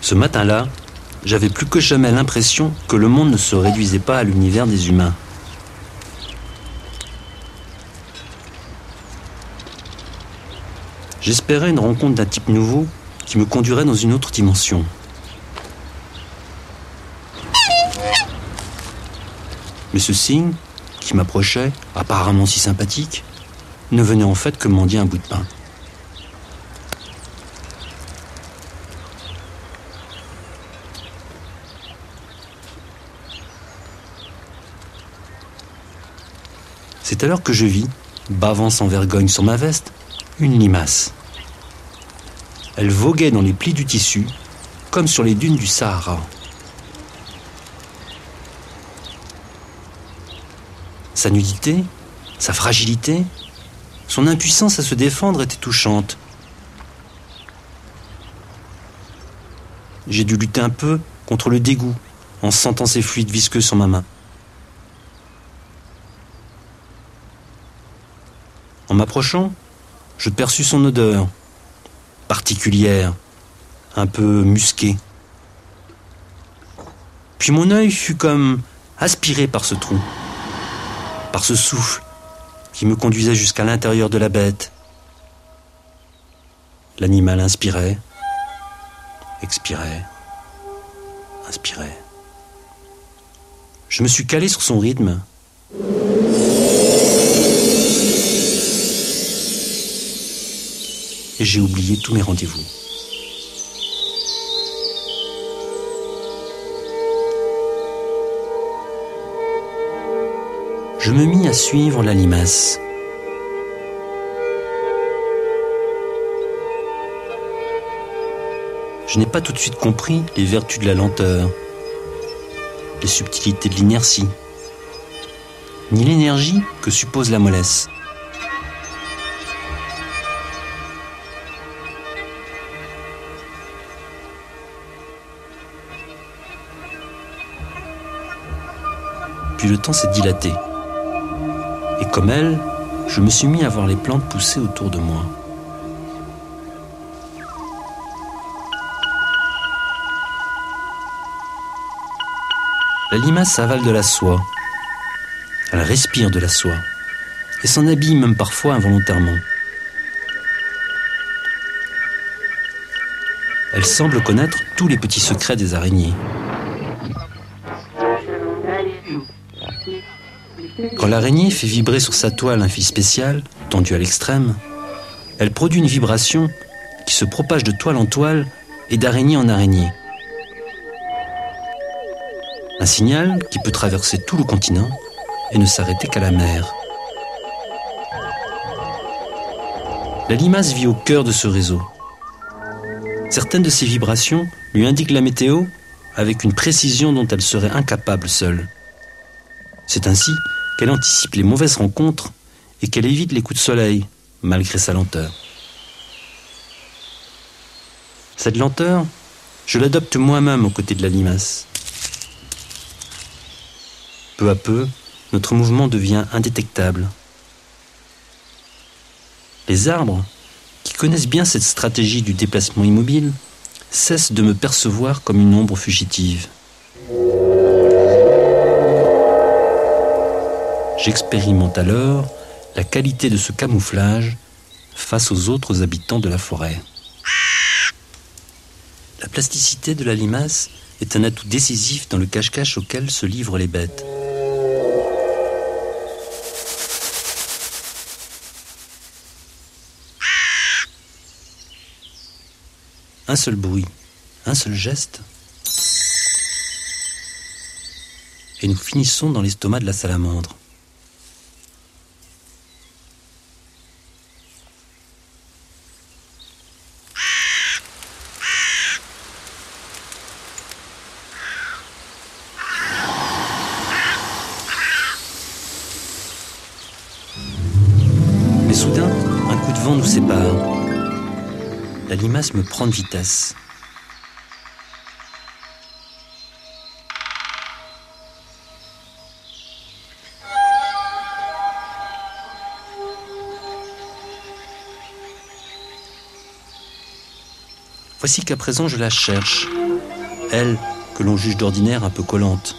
Ce matin-là, j'avais plus que jamais l'impression que le monde ne se réduisait pas à l'univers des humains. J'espérais une rencontre d'un type nouveau qui me conduirait dans une autre dimension. Mais ce cygne, qui m'approchait, apparemment si sympathique, ne venait en fait que mendier un bout de pain. C'est alors que je vis, bavant sans vergogne sur ma veste, une limace. Elle voguait dans les plis du tissu, comme sur les dunes du Sahara. Sa nudité, sa fragilité, son impuissance à se défendre étaient touchantes. J'ai dû lutter un peu contre le dégoût en sentant ses fluides visqueux sur ma main. En m'approchant, je perçus son odeur, particulière, un peu musquée. Puis mon œil fut comme aspiré par ce trou, par ce souffle qui me conduisait jusqu'à l'intérieur de la bête. L'animal inspirait, expirait, inspirait. Je me suis calé sur son rythme. Et j'ai oublié tous mes rendez-vous. Je me mis à suivre la limace. Je n'ai pas tout de suite compris les vertus de la lenteur, les subtilités de l'inertie, ni l'énergie que suppose la mollesse. Puis le temps s'est dilaté. Et comme elle, je me suis mis à voir les plantes pousser autour de moi. La limace avale de la soie. Elle respire de la soie. Et s'en habille même parfois involontairement. Elle semble connaître tous les petits secrets des araignées. Quand l'araignée fait vibrer sur sa toile un fil spécial, tendu à l'extrême, elle produit une vibration qui se propage de toile en toile et d'araignée en araignée. Un signal qui peut traverser tout le continent et ne s'arrêter qu'à la mer. La limace vit au cœur de ce réseau. Certaines de ces vibrations lui indiquent la météo avec une précision dont elle serait incapable seule. C'est ainsi qu'elle anticipe les mauvaises rencontres et qu'elle évite les coups de soleil, malgré sa lenteur. Cette lenteur, je l'adopte moi-même aux côtés de la limace. Peu à peu, notre mouvement devient indétectable. Les arbres, qui connaissent bien cette stratégie du déplacement immobile, cessent de me percevoir comme une ombre fugitive. J'expérimente alors la qualité de ce camouflage face aux autres habitants de la forêt. La plasticité de la limace est un atout décisif dans le cache-cache auquel se livrent les bêtes. Un seul bruit, un seul geste, et nous finissons dans l'estomac de la salamandre. Mais soudain, un coup de vent nous sépare. La limace me prend de vitesse. Voici qu'à présent je la cherche, elle que l'on juge d'ordinaire un peu collante.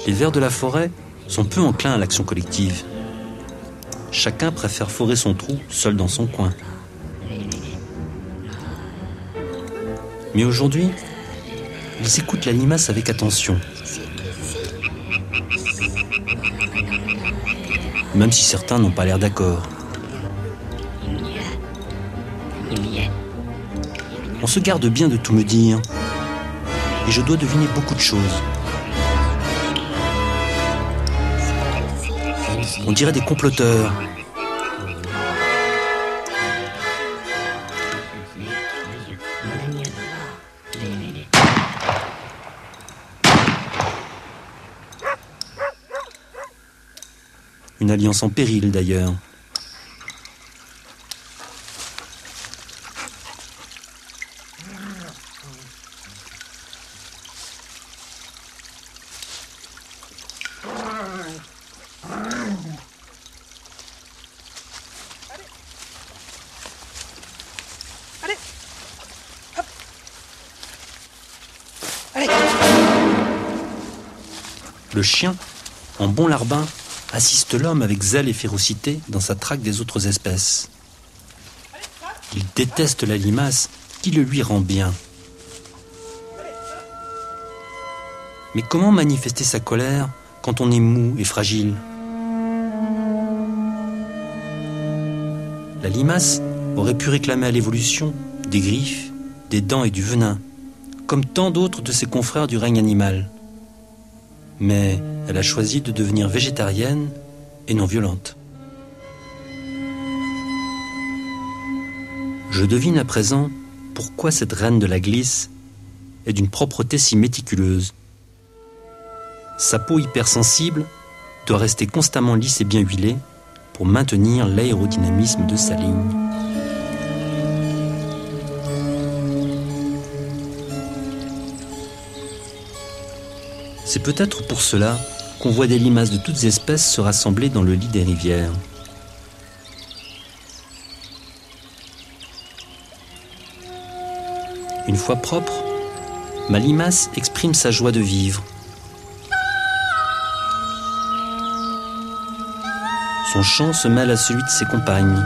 Les vers de la forêt sont peu enclins à l'action collective. Chacun préfère forer son trou seul dans son coin. Mais aujourd'hui, ils écoutent la limace avec attention. Même si certains n'ont pas l'air d'accord. On se garde bien de tout me dire, et je dois deviner beaucoup de choses. On dirait des comploteurs. Une alliance en péril d'ailleurs. Le chien, en bon larbin, assiste l'homme avec zèle et férocité dans sa traque des autres espèces. Il déteste la limace qui le lui rend bien. Mais comment manifester sa colère quand on est mou et fragile ? La limace aurait pu réclamer à l'évolution des griffes, des dents et du venin, comme tant d'autres de ses confrères du règne animal. Mais elle a choisi de devenir végétarienne et non violente. Je devine à présent pourquoi cette reine de la glisse est d'une propreté si méticuleuse. Sa peau hypersensible doit rester constamment lisse et bien huilée pour maintenir l'aérodynamisme de sa ligne. C'est peut-être pour cela qu'on voit des limaces de toutes espèces se rassembler dans le lit des rivières. Une fois propre, ma limace exprime sa joie de vivre. Son chant se mêle à celui de ses compagnes.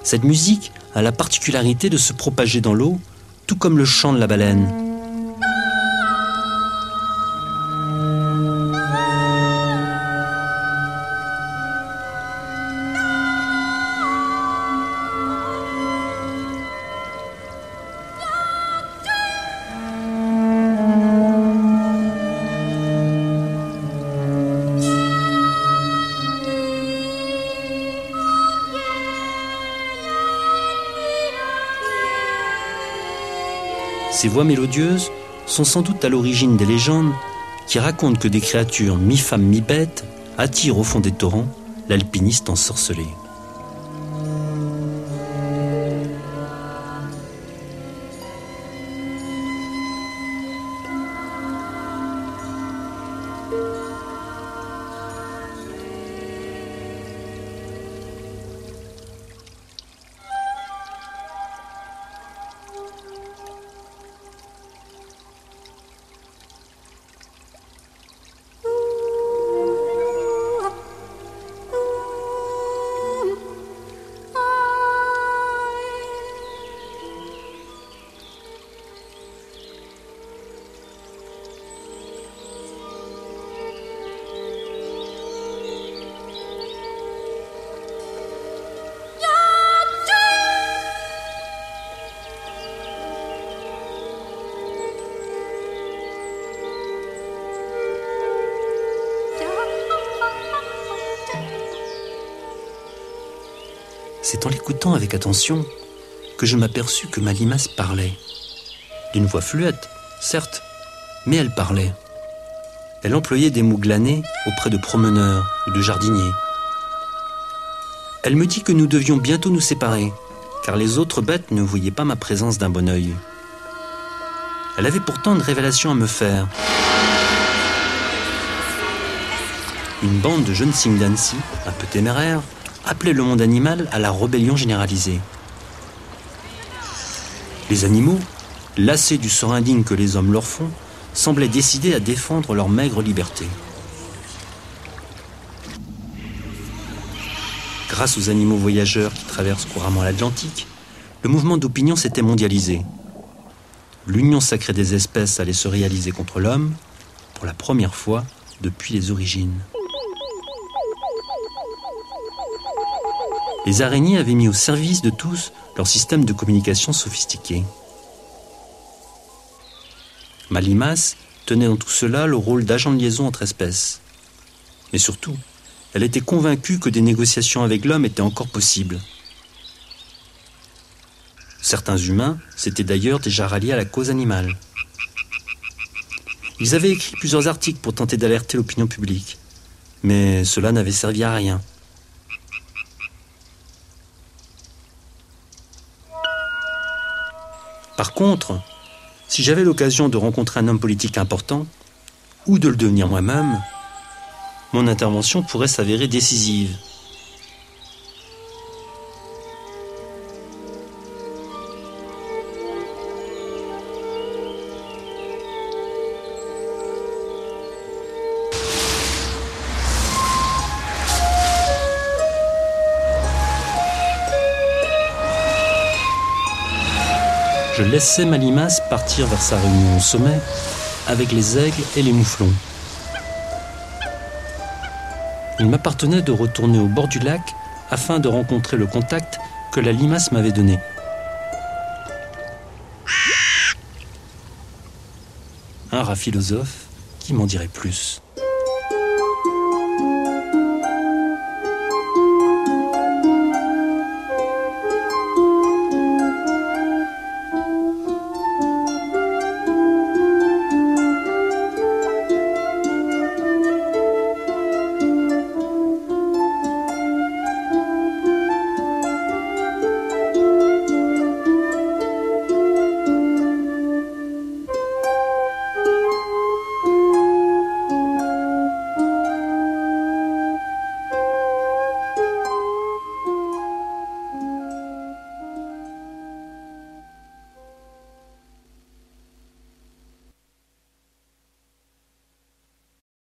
Cette musique a la particularité de se propager dans l'eau, tout comme le chant de la baleine. Ces voix mélodieuses sont sans doute à l'origine des légendes qui racontent que des créatures mi-femmes mi-bêtes attirent au fond des torrents l'alpiniste ensorcelé. C'est en l'écoutant avec attention que je m'aperçus que ma limace parlait. D'une voix fluette, certes, mais elle parlait. Elle employait des mots glanés auprès de promeneurs ou de jardiniers. Elle me dit que nous devions bientôt nous séparer, car les autres bêtes ne voyaient pas ma présence d'un bon œil. Elle avait pourtant une révélation à me faire. Une bande de jeunes Singdansi, un peu téméraires, appelait le monde animal à la rébellion généralisée. Les animaux, lassés du sort indigne que les hommes leur font, semblaient décidés à défendre leur maigre liberté. Grâce aux animaux voyageurs qui traversent couramment l'Atlantique, le mouvement d'opinion s'était mondialisé. L'union sacrée des espèces allait se réaliser contre l'homme, pour la première fois depuis les origines. Les araignées avaient mis au service de tous leur système de communication sophistiqué. Ma limace tenait dans tout cela le rôle d'agent de liaison entre espèces. Mais surtout, elle était convaincue que des négociations avec l'homme étaient encore possibles. Certains humains s'étaient d'ailleurs déjà ralliés à la cause animale. Ils avaient écrit plusieurs articles pour tenter d'alerter l'opinion publique, mais cela n'avait servi à rien. Par contre, si j'avais l'occasion de rencontrer un homme politique important, ou de le devenir moi-même, mon intervention pourrait s'avérer décisive. Je laissais ma limace partir vers sa réunion au sommet avec les aigles et les mouflons. Il m'appartenait de retourner au bord du lac afin de rencontrer le contact que la limace m'avait donné. Un rat philosophe qui m'en dirait plus.